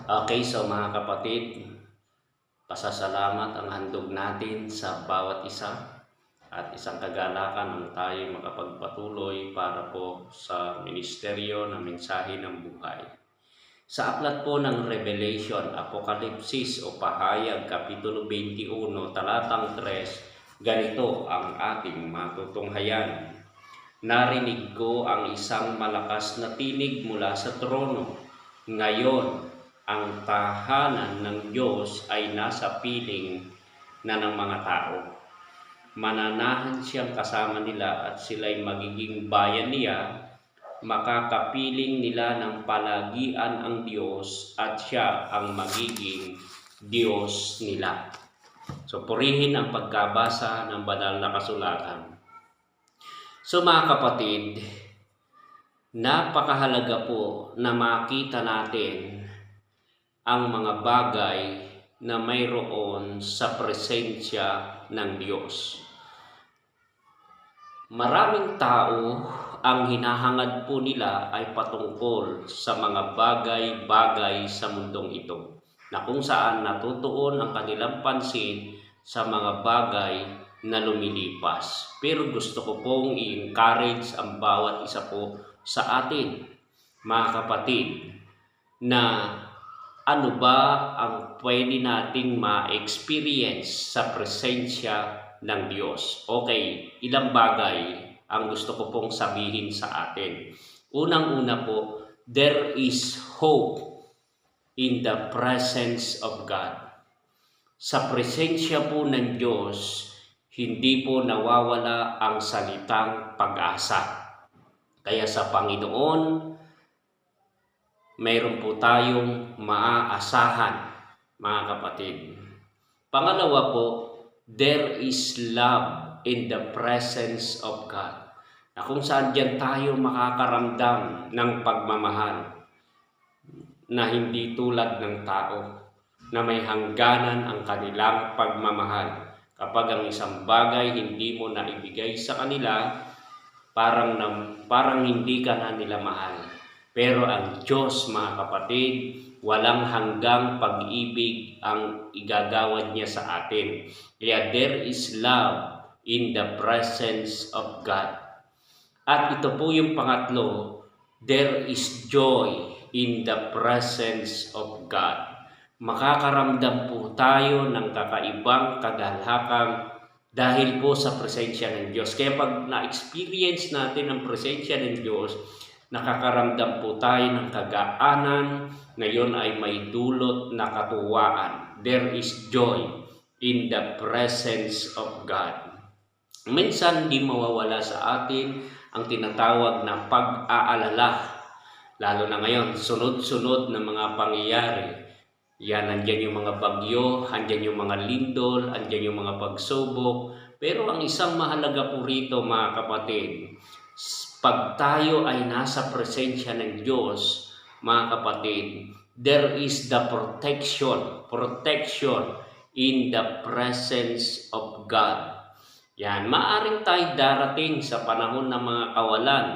Okay, so mga kapatid, pasasalamat ang handog natin sa bawat isa at isang kagalakan ang tayo makapagpatuloy para po sa ministeryo ng mensahe ng buhay. Sa aklat po ng Revelation, Apokalipsis o Pahayag, Kapitulo 21, talatang 3, ganito ang ating matutunghayan. Narinig ko ang isang malakas na tinig mula sa trono. Ngayon, ang tahanan ng Diyos ay nasa piling na ng mga tao. Mananahan siyang kasama nila at sila'y magiging bayan niya. Makakapiling nila ng palagian ang Diyos at siya ang magiging Diyos nila. So purihin ang pagkabasa ng banal na kasulatan. So mga kapatid, napakahalaga po na makita natin ang mga bagay na mayroon sa presensya ng Diyos. Maraming tao ang hinahangad po nila ay patungkol sa mga bagay-bagay sa mundong ito, na kung saan natutuon ang kanilang pansin sa mga bagay na lumilipas. Pero gusto ko pong i-encourage ang bawat isa po sa atin, mga kapatid, na ano ba ang pwede nating ma-experience sa presensya ng Diyos? Okay, ilang bagay ang gusto ko pong sabihin sa atin. Unang-una po, there is hope in the presence of God. Sa presensya po ng Diyos, hindi po nawawala ang salitang pag-asa. Kaya sa Panginoon, mayroon po tayong maaasahan, mga kapatid. Pangalawa po, there is love in the presence of God. Na kung saan diyan tayo makakaramdam ng pagmamahal na hindi tulad ng tao, na may hangganan ang kanilang pagmamahal. Kapag ang isang bagay hindi mo na ibigay sa kanila, parang hindi ka na nila mahal. Pero ang Diyos, mga kapatid, walang hanggang pag-ibig ang igagawad niya sa atin. Kaya there is love in the presence of God. At ito po yung pangatlo, there is joy in the presence of God. Makakaramdam po tayo ng kakaibang kagalakan dahil po sa presensya ng Diyos. Kaya pag na-experience natin ang presensya ng Diyos, nakakaramdam po tayo ng kagaanan, ngayon ay may dulot na katuwaan. There is joy in the presence of God. Minsan di mawawala sa atin ang tinatawag na pag-aalala. Lalo na ngayon, sunod-sunod na mga pangyayari. Yan, andyan yung mga bagyo, andyan yung mga lindol, andyan yung mga pagsubok. Pero ang isang mahalaga po rito, mga kapatid, pag tayo ay nasa presensya ng Diyos, mga kapatid, there is the protection in the presence of God. Yan, maaring tayo darating sa panahon ng mga kawalan,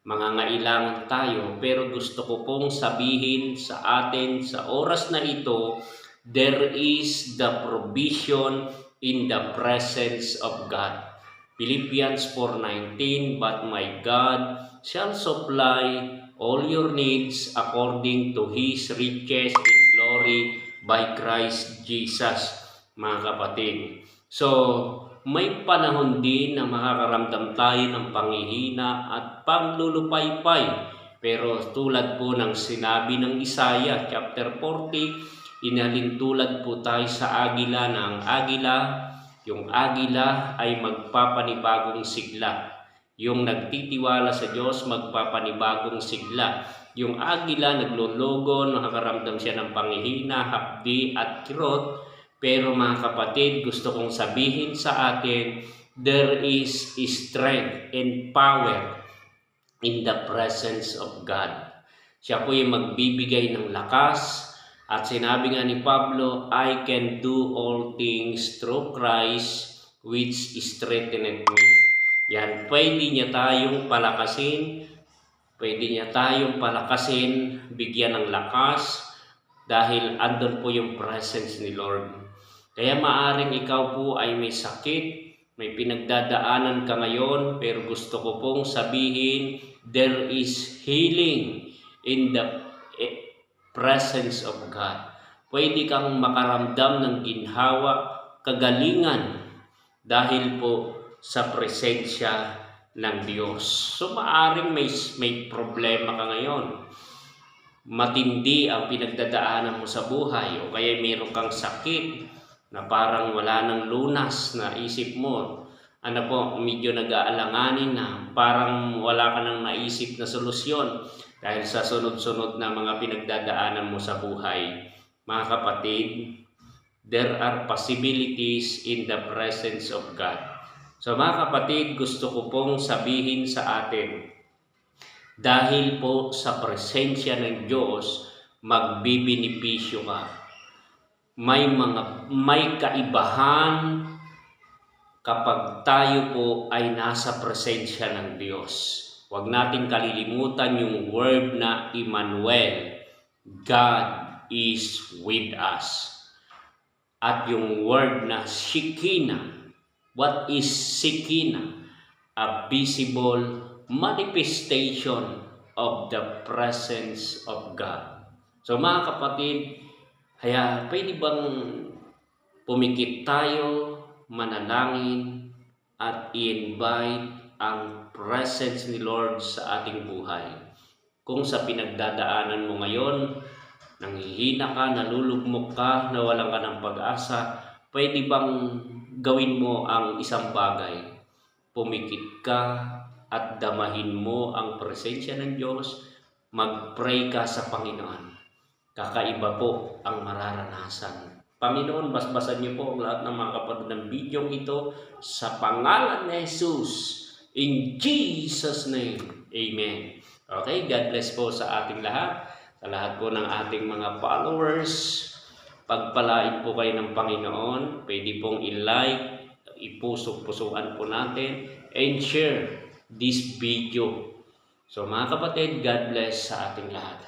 mangangailangan tayo, pero gusto ko pong sabihin sa atin sa oras na ito, there is the provision in the presence of God. Philippians 4:19, but my God shall supply all your needs according to His riches in glory by Christ Jesus, mga kapatid. So, may panahon din na makakaramdam tayo ng panghihina at panglulupaypay. Pero tulad po ng sinabi ng Isaiah chapter 40, inalintulad po tayo sa agila ng agila. Yung agila ay magpapanibagong sigla. Yung nagtitiwala sa Diyos, magpapanibagong sigla. Yung agila naglulugon, nakakaramdam siya ng panghihina, hapdi at kirot. Pero mga kapatid, gusto kong sabihin sa atin, there is strength and power in the presence of God. Siya po yung magbibigay ng lakas. At sinabi nga ni Pablo, I can do all things through Christ which strengtheneth me. Yan, pwede niya tayong palakasin, bigyan ng lakas, dahil andun po yung presence ni Lord. Kaya maaring ikaw po ay may sakit, may pinagdadaanan ka ngayon, pero gusto ko pong sabihin, there is healing in the presence of God. Pwede kang makaramdam ng ginhawa, kagalingan, dahil po sa presensya ng Diyos. So maaring may problema ka ngayon. Matindi ang pinagdadaanan mo sa buhay, o kaya mayroon kang sakit na parang wala nang lunas na isip mo. Medyo nag-aalanganin na, parang wala ka nang naisip na solusyon dahil sa sunod-sunod na mga pinagdadaanan mo sa buhay. Mga kapatid, there are possibilities in the presence of God. So mga kapatid, gusto ko pong sabihin sa atin, dahil po sa presensya ng Diyos, magbibinipisyo ka. May kaibahan kapag tayo po ay nasa presensya ng Diyos. Huwag natin kalilimutan yung word na Emmanuel, God is with us. At yung word na Shekinah. What is Shekinah? A visible manifestation of the presence of God. So mga kapatid, kaya pwede bang pumikit tayo, manalangin, at i-invite ang presence ni Lord sa ating buhay. Kung sa pinagdadaanan mo ngayon, nanghihina ka, nalulugmok ka, nawalan ka ng pag-asa, pwede bang gawin mo ang isang bagay? Pumikit ka at damahin mo ang presensya ng Diyos, mag-pray ka sa Panginoon. Kakaiba po ang mararanasan. Panginoon, basbasan niyo po ang lahat ng mga kapatid ng video ito sa pangalan ni Jesus. In Jesus' name, Amen. Okay, God bless po sa ating lahat. Sa lahat po ng ating mga followers, pagpalain po kayo ng Panginoon. Pwede pong i-like, ipusok-pusukan po natin, and share this video. So mga kapatid, God bless sa ating lahat.